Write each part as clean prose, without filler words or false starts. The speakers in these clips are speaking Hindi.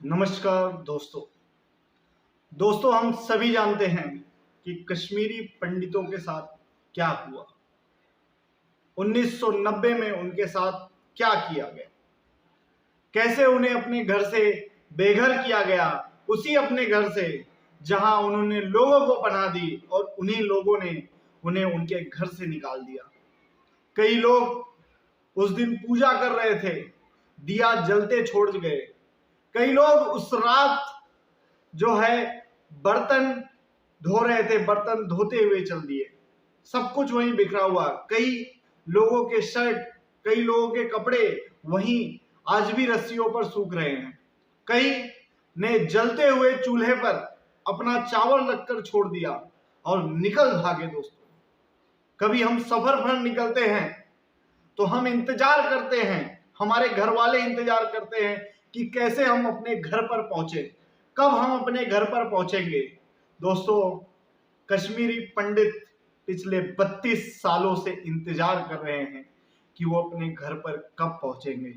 नमस्कार दोस्तों। हम सभी जानते हैं कि कश्मीरी पंडितों के साथ क्या हुआ। 1990 में उनके साथ क्या किया गया, कैसे उन्हें अपने घर से बेघर किया गया, उसी अपने घर से जहां उन्होंने लोगों को पनाह दी और उन्हीं लोगों ने उन्हें उनके घर से निकाल दिया। कई लोग उस दिन पूजा कर रहे थे, दिया जलते छोड़ गए। कई लोग उस रात जो है बर्तन धो रहे थे, बर्तन धोते हुए चल दिए। सब कुछ वहीं बिखरा हुआ। कई लोगों के शर्ट, कई लोगों के कपड़े वहीं आज भी रस्सियों पर सूख रहे हैं। कई ने जलते हुए चूल्हे पर अपना चावल रखकर छोड़ दिया और निकल भागे। दोस्तों, कभी हम सफर पर निकलते हैं तो हम इंतजार करते हैं, हमारे घर वाले इंतजार करते हैं कि कैसे हम अपने घर पर पहुंचे, कब हम अपने घर पर पहुंचेंगे। दोस्तों, कश्मीरी पंडित पिछले 32 सालों से इंतजार कर रहे हैं कि वो अपने घर पर कब पहुंचेंगे।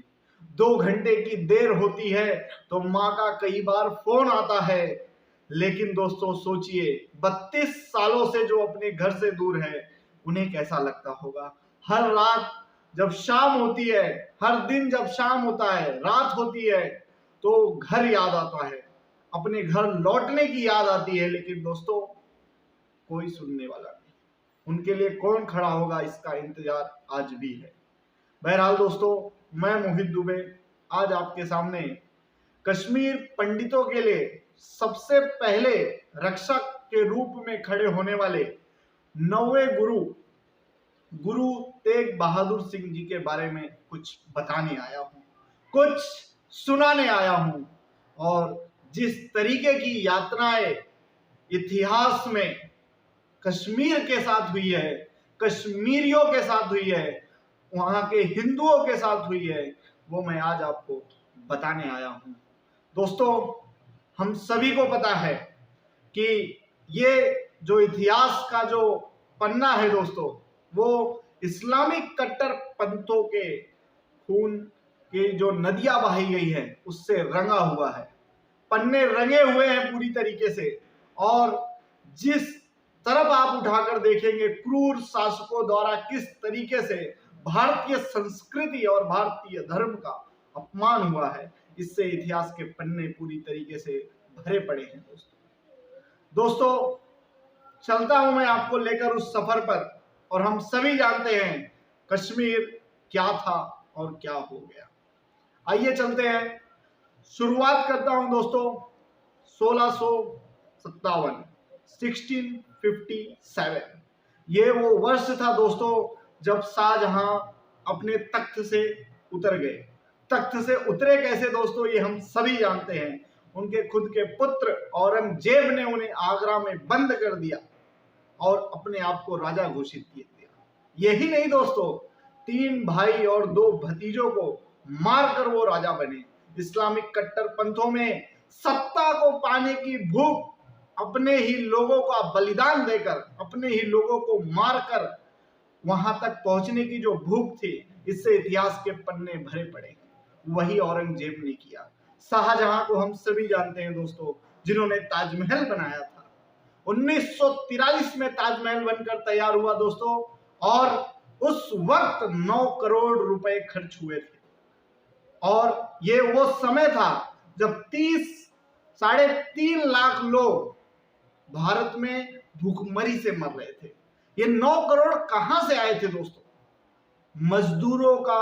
2 घंटे की देर होती है तो माँ का कई बार फोन आता है, लेकिन दोस्तों सोचिए 32 सालों से जो अपने घर से दूर है उन्हें कैसा लगता होगा। हर रात जब शाम होती है, हर दिन जब शाम होता है, रात होती है, तो घर याद आता है, अपने घर लौटने की याद आती है। लेकिन दोस्तों कोई सुनने वाला नहीं, उनके लिए कौन खड़ा होगा, इसका इंतजार आज भी है। बहरहाल दोस्तों, मैं मोहित दुबे आज आपके सामने कश्मीर पंडितों के लिए सबसे पहले रक्षक के रूप में खड़े होने वाले 9वें गुरु तेग बहादुर सिंह जी के बारे में कुछ बताने आया हूं, कुछ सुनाने आया हूं। और जिस तरीके की यात्राएं इतिहास में कश्मीर के साथ हुई है, कश्मीरियों के साथ हुई है, वहां के हिंदुओं के साथ हुई है, वो मैं आज आपको बताने आया हूं। दोस्तों, हम सभी को पता है कि ये जो इतिहास का जो पन्ना है दोस्तों, वो इस्लामिक कट्टर पंथों के खून की जो नदियां बहाई गई है उससे रंगा हुआ है। पन्ने रंगे हुए हैं पूरी तरीके से। और जिस तरफ आप उठाकर देखेंगे, क्रूर शासकों द्वारा किस तरीके से भारतीय संस्कृति और भारतीय धर्म का अपमान हुआ है, इससे इतिहास के पन्ने पूरी तरीके से भरे पड़े हैं। दोस्तों चलता हूं मैं आपको लेकर उस सफर पर। और हम सभी जानते हैं कश्मीर क्या था और क्या हो गया। आइए चलते हैं। शुरुआत करता हूं दोस्तों 1657, 1657। ये वो वर्ष था दोस्तों जब शाहजहां अपने तख्त से उतर गए। तख्त से उतरे कैसे दोस्तों, ये हम सभी जानते हैं। उनके खुद के पुत्र औरंगजेब ने उन्हें आगरा में बंद कर दिया और अपने आप को राजा घोषित किया। यही नहीं दोस्तों, 3 भाई और 2 भतीजों को मारकर वो राजा बने। इस्लामिक कट्टर पंथों में सत्ता को पाने की भूख, अपने ही लोगों का बलिदान देकर, अपने ही लोगों को मारकर वहां तक पहुंचने की जो भूख थी, इससे इतिहास के पन्ने भरे पड़े। वही औरंगजेब ने किया। शाहजहां को हम सभी जानते हैं दोस्तों, जिन्होंने ताजमहल बनाया था। 1943 में ताजमहल बनकर तैयार हुआ दोस्तों, और उस वक्त 9 करोड़ रुपए खर्च हुए थे। और ये वो समय था जब 3.5 लाख लोग भारत में भूखमरी से मर रहे थे। ये 9 करोड़ कहां से आए थे दोस्तों? मजदूरों का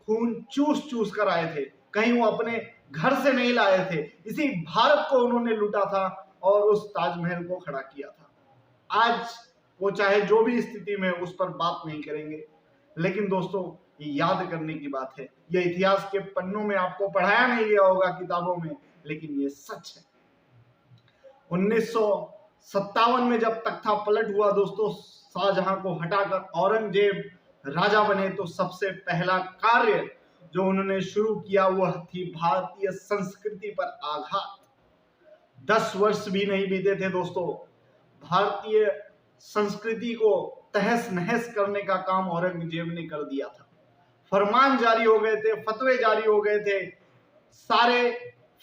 खून चूस चूस कर आए थे। कहीं वो अपने घर से नहीं लाए थे। इसी भारत को उन्होंने लूटा था और उस ताजमहल को खड़ा किया था। आज वो चाहे जो भी स्थिति में, उस पर बात नहीं करेंगे, लेकिन दोस्तों ये याद करने की बात है। ये इतिहास के पन्नों में आपको पढ़ाया नहीं गया होगा किताबों में, लेकिन ये सच है। 1957 में जब तख्ता पलट हुआ दोस्तों, शाहजहां को हटाकर औरंगजेब राजा बने, तो सबसे पहला कार्य जो उन्होंने शुरू किया वह थी भारतीय संस्कृति पर आघात। 10 वर्ष भी नहीं बीते थे दोस्तों, भारतीय संस्कृति को तहस नहस करने का काम औरंगजेब ने कर दिया था। फरमान जारी हो गए थे, फतवे जारी हो गए थे। सारे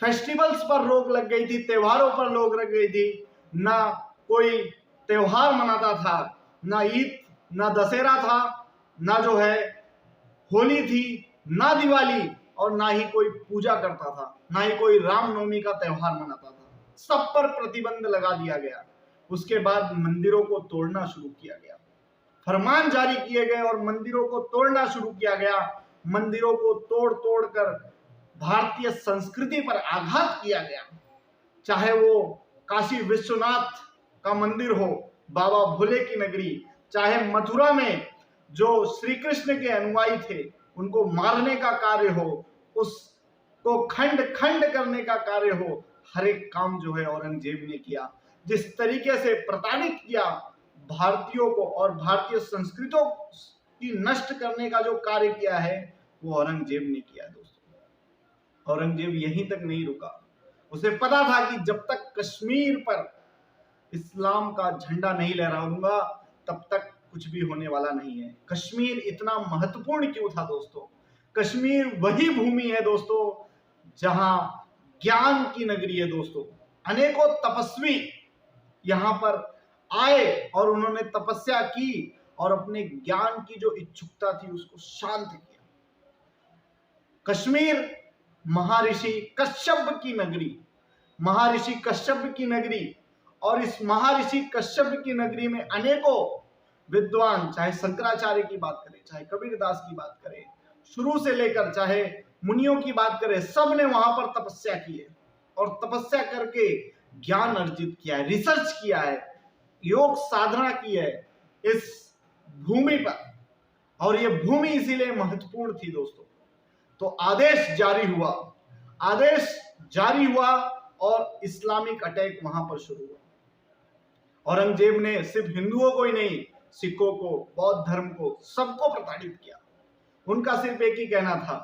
फेस्टिवल्स पर रोक लग गई थी, त्योहारों पर रोक लग गई थी। ना कोई त्योहार मनाता था, ना ईद, ना दशहरा था, ना जो है होली थी, ना दिवाली, और ना ही कोई पूजा करता था, ना ही कोई रामनवमी का त्योहार मनाता था। सब पर प्रतिबंध लगा दिया गया। उसके बाद मंदिरों को तोड़ना शुरू किया गया, फरमान जारी किए गए और मंदिरों को तोड़ना शुरू किया गया। मंदिरों को तोड़ तोड़ कर भारतीय संस्कृति पर आघात किया गया। चाहे वो काशी विश्वनाथ का मंदिर हो, बाबा भोले की नगरी, चाहे मथुरा में जो श्री कृष्ण के अनुयायी थे उनको मारने का कार्य हो, उसको खंड खंड करने का कार्य हो, हर एक काम जो है औरंगजेब ने किया। जिस तरीके से प्रताड़ित किया भारतीयों को और भारतीय संस्कृतियों की नष्ट करने का जो कार्य किया है वो औरंगजेब ने किया। दोस्तों, औरंगजेब यहीं तक नहीं रुका। उसे पता था कि जब तक कश्मीर पर इस्लाम का झंडा नहीं लहराऊंगा तब तक कुछ भी होने वाला नहीं है। कश्मीर इतना महत्वपूर्ण क्यों था दोस्तों? कश्मीर वही भूमि है दोस्तों जहां ज्ञान की नगरी है दोस्तों। अनेकों तपस्वी यहां पर आए और उन्होंने तपस्या की और अपने ज्ञान की जो इच्छुकता थी उसको शांत किया। कश्मीर महर्षि कश्यप की नगरी, महर्षि कश्यप की नगरी, और इस महर्षि कश्यप की नगरी में अनेकों विद्वान, चाहे शंकराचार्य की बात करें, चाहे कबीरदास की बात करें, शुरू से लेकर चाहे मुनियों की बात करें, सब ने वहां पर तपस्या की है और तपस्या करके ज्ञान अर्जित किया है, रिसर्च किया है, योग साधना की है इस भूमि पर। और ये भूमि इसीलिए महत्वपूर्ण थी दोस्तों। तो आदेश जारी हुआ और इस्लामिक अटैक वहां पर शुरू हुआ। औरंगजेब ने सिर्फ हिंदुओं को ही नहीं, सिखों को, बौद्ध धर्म को, सबको प्रताड़ित किया। उनका सिर्फ एक ही कहना था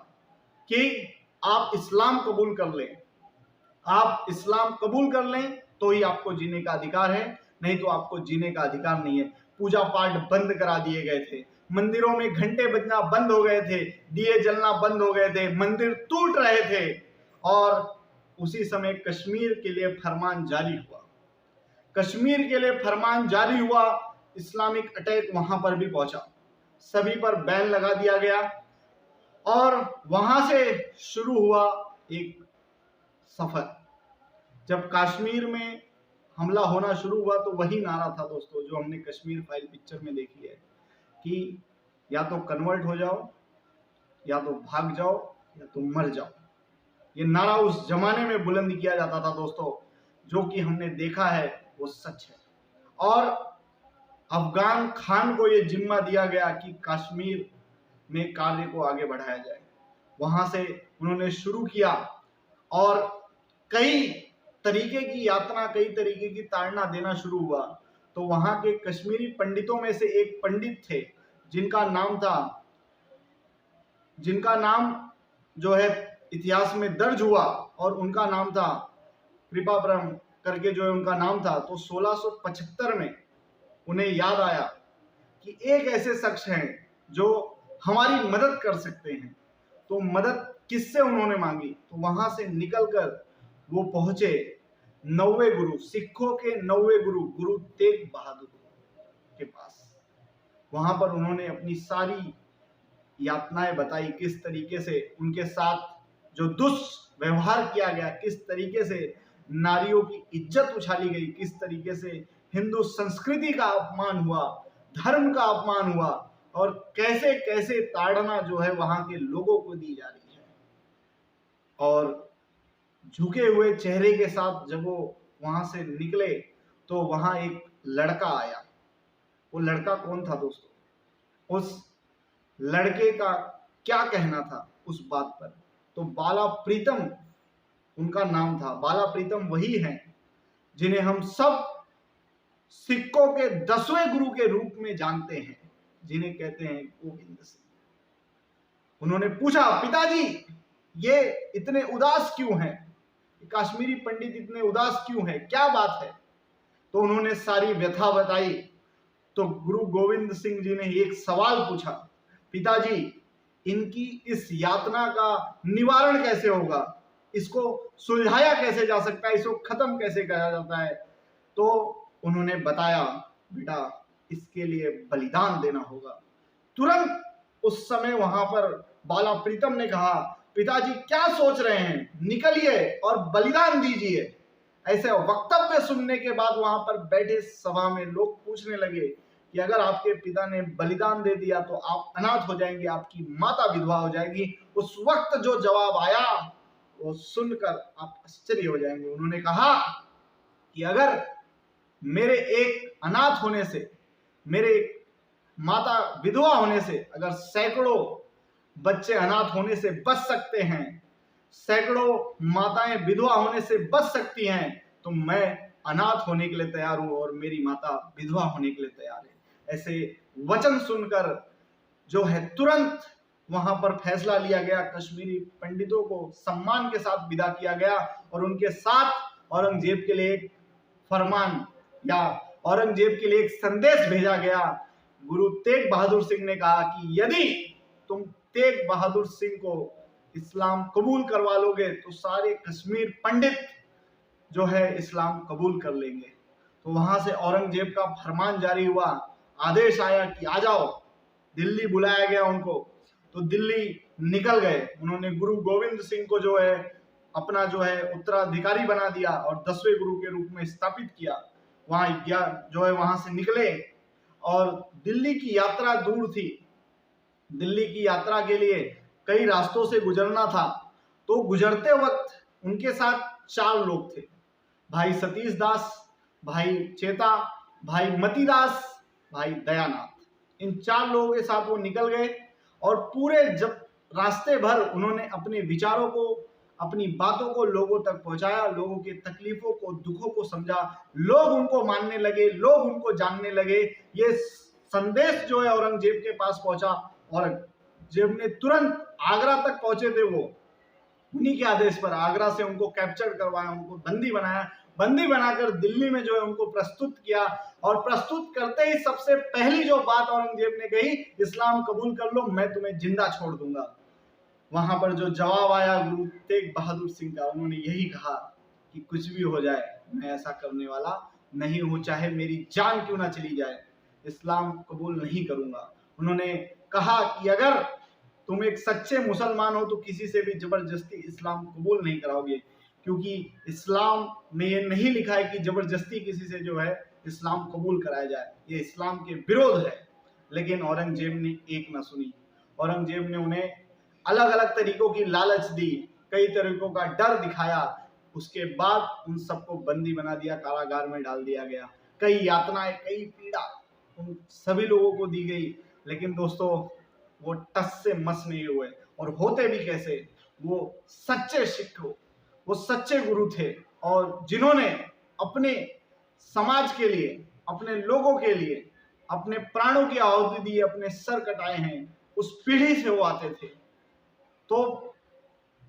कि आप इस्लाम कबूल कर लें, आप इस्लाम कबूल कर लें तो ही आपको जीने का अधिकार है, नहीं तो आपको जीने का अधिकार नहीं है। पूजा पाठ बंद करा दिए गए थे, मंदिरों में घंटे बजना बंद हो गए थे, दिए जलना बंद हो गए थे, मंदिर टूट रहे थे। और उसी समय कश्मीर के लिए फरमान जारी हुआ, कश्मीर के लिए फरमान जारी हुआ। इस्लामिक अटैक वहां पर भी पहुंचा, सभी पर बैन लगा दिया गया और वहां से शुरू हुआ एक सफर। जब कश्मीर में हमला होना शुरू हुआ तो वही नारा था दोस्तों जो हमने कश्मीर फाइल पिक्चर में देखी है कि या तो कन्वर्ट हो जाओ, या तो भाग जाओ, या तो मर जाओ। ये नारा उस जमाने में बुलंद किया जाता था दोस्तों, जो कि हमने देखा है वो सच है। और अफगान खान को ये जिम्मा दिया गया कि कश्मीर में कार्य को आगे बढ़ाया जाए। वहां से उन्होंने शुरू किया और कई तरीके की यातना, कई तरीके की ताड़ना देना शुरू हुआ। तो वहां के कश्मीरी पंडितों में से एक पंडित थे जिनका नाम जो है इतिहास में दर्ज हुआ और उनका नाम था कृपाब्रह्म करके, जो है उनका नाम था। तो 1675 में उन्हें याद आया कि एक ऐसे शख्स हैं जो हमारी मदद कर सकते हैं। तो मदद किससे उन्होंने मांगी? तो वहां से निकलकर वो पहुंचे 90वें गुरु, सिखों के 90वें गुरु, गुरु तेग बहादुर के पास। वहां पर उन्होंने अपनी सारी यातनाएं बताई, किस तरीके से उनके साथ जो दुष्व्यवहार किया गया, किस तरीके से नारियों की इज्जत उछाली गई, किस तरीके से हिंदू संस्कृति का अपमान हुआ, धर्म का अपमान हुआ, और कैसे कैसे ताड़ना जो है वहां के लोगों को दी जा रही है। और झुके हुए चेहरे के साथ जब वो वहां से निकले तो वहां एक लड़का आया। वो लड़का कौन था दोस्तों? उस लड़के का क्या कहना था उस बात पर? तो बाला प्रीतम उनका नाम था। बाला प्रीतम वही हैं जिन्हें हम सब सिखों के 10वें गुरु के रूप में जानते हैं, जिन्हें कहते हैं गोविंद सिंह। उन्होंने पूछा, पिताजी ये इतने उदास क्यों हैं? कश्मीरी पंडित इतने उदास क्यों हैं, क्या बात है? तो उन्होंने सारी व्यथा बताई। तो गुरु गोविंद सिंह जी ने एक सवाल पूछा, पिताजी इनकी इस यातना का निवारण कैसे होगा? इसको सुलझाया कैसे जा सकता है, इसको खत्म कैसे किया जाता है। तो उन्होंने बताया, बेटा इसके लिए बलिदान देना होगा। तुरंत उस समय वहां पर बाला प्रीतम ने कहा, पिताजी क्या सोच रहे हैं, निकलिए और बलिदान दीजिए। ऐसे वक्तव्य सुनने के बाद वहां पर बैठे सभा में लोग पूछने लगे कि अगर आपके पिता ने बलिदान दे दिया तो आप अनाथ हो जाएंगे, आपकी माता विधवा हो जाएगी। उस वक्त जो जवाब आया वो सुनकर आप आश्चर्य हो जाएंगे। उन्होंने कहा कि अगर मेरे एक अनाथ होने से, मेरे माता विधवा होने से अगर सैकड़ों बच्चे अनाथ होने से बच सकते हैं, सैकड़ों माताएं विधवा होने से बच सकती हैं, तो मैं अनाथ होने के लिए तैयार हूं और मेरी माता विधवा होने के लिए तैयार है। ऐसे वचन सुनकर जो है तुरंत वहां पर फैसला लिया गया, कश्मीरी पंडितों को सम्मान के साथ विदा किया गया और उनके साथ औरंगजेब के लिए एक फरमान या औरंगजेब के लिए एक संदेश भेजा गया। गुरु तेग बहादुर सिंह ने कहा कि यदि तुम तेग बहादुर सिंह को इस्लाम कबूल करवा लोगे तो सारे कश्मीर पंडित जो है इस्लाम कबूल कर लेंगे। तो वहां से औरंगजेब का फरमान जारी हुआ, आदेश आया कि आ जाओ। दिल्ली बुलाया गया उनको, तो दिल्ली निकल गए। उन्होंने गुरु गोविंद सिंह को जो है अपना जो है उत्तराधिकारी बना दिया और 10वें गुरु के रूप में स्थापित किया। वहां से निकले और दिल्ली की यात्रा दूर थी। दिल्ली की यात्रा के लिए कई रास्तों से गुजरना था। तो गुजरते वक्त उनके साथ 4 लोग थे, भाई सतीश दास, भाई चेता, भाई मतीदास, भाई दयानाथ। इन 4 लोगों के साथ वो निकल गए और पूरे जब रास्ते भर उन्होंने अपने विचारों को, अपनी बातों को लोगों तक पहुंचाया, लोगों के तकलीफों को, दुखों को समझा। लोग उनको मानने लगे, लोग उनको जानने लगे। ये संदेश जो है औरंगजेब के पास पहुंचा। औरंगजेब ने तुरंत आगरा तक पहुंचे थे, वो उन्हीं के आदेश पर आगरा से उनको कैप्चर करवाया, उनको बंदी बनाया। बंदी बनाकर दिल्ली में जो है उनको प्रस्तुत किया और प्रस्तुत करते ही सबसे पहली जो बात औरंगजेब ने कही, इस्लाम कबूल कर लो, मैं तुम्हें जिंदा छोड़ दूंगा। वहां पर जो जवाब आया गुरु तेग बहादुर सिंह का, उन्होंने यही कहा कि कुछ भी हो जाए मैं ऐसा करने वाला नहीं हूं, चाहे मेरी जान क्यों ना चली जाए, इस्लाम कबूल नहीं करूंगा। उन्होंने कहा कि अगर तुम एक सच्चे मुसलमान हो तो किसी से भी जबरदस्ती इस्लाम कबूल नहीं कराओगे, क्योंकि इस्लाम में ये नहीं लिखा है कि जबरदस्ती किसी से जो है इस्लाम कबूल कराया जाए, ये इस्लाम के विरोध है। लेकिन औरंगजेब ने एक ना सुनी। औरंगजेब ने उन्हें अलग अलग तरीकों की लालच दी, कई तरीकों का डर दिखाया। उसके बाद उन सबको बंदी बना दिया, कारागार में डाल दिया गया। कई यातनाएं, कई पीड़ा उन सभी लोगों को दी गई। लेकिन दोस्तों वो टस से मस नहीं हुए, और होते भी कैसे, वो सच्चे सिख, वो सच्चे गुरु थे और जिन्होंने अपने समाज के लिए, अपने लोगों के लिए अपने प्राणों की आहुति दी, अपने सर कटाए हैं। उस पीढ़ी से वो आते थे। तो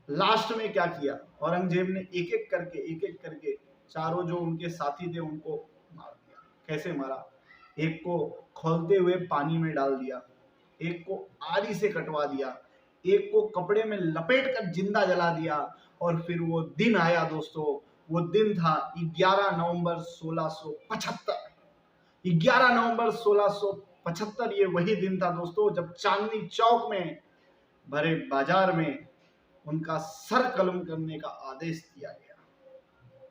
लास्ट में क्या किया, औरंगजेब ने एक एक करके चारों जो उनके साथी थे उनको मार दिया। कैसे मारा, एक को खौलते हुए पानी में डाल दिया, एक को आरी से कटवा दिया, एक को कपड़े में लपेट कर जिंदा जला दिया। और फिर वो दिन आया दोस्तों, वो दिन था 11 नवंबर 1675। 11 नवंबर 1675 ये वही दिन था दोस्तों जब चांदनी चौक में भरे बाजार में उनका सर कलम करने का आदेश दिया गया।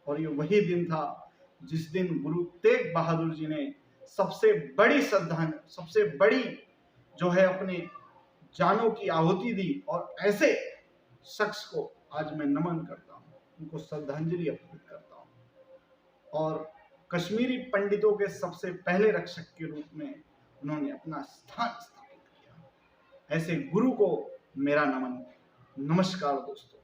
और ये वही दिन था जिस दिन गुरु तेग बहादुर जी ने सबसे बड़ी श्रद्धांजलि, सबसे बड़ी जो है अपने जानों की आहुति दी। और ऐसे शख्स को आज मैं नमन करता हूँ, उनको श्रद्धांजलि अर्पित करता हूँ। और कश्मीरी पंडितों के सबसे पहले रक्षक के रूप में उन्होंने अपना स्थान स्थापित किया। ऐसे गुरु को मेरा नमन। नमस्कार दोस्तों।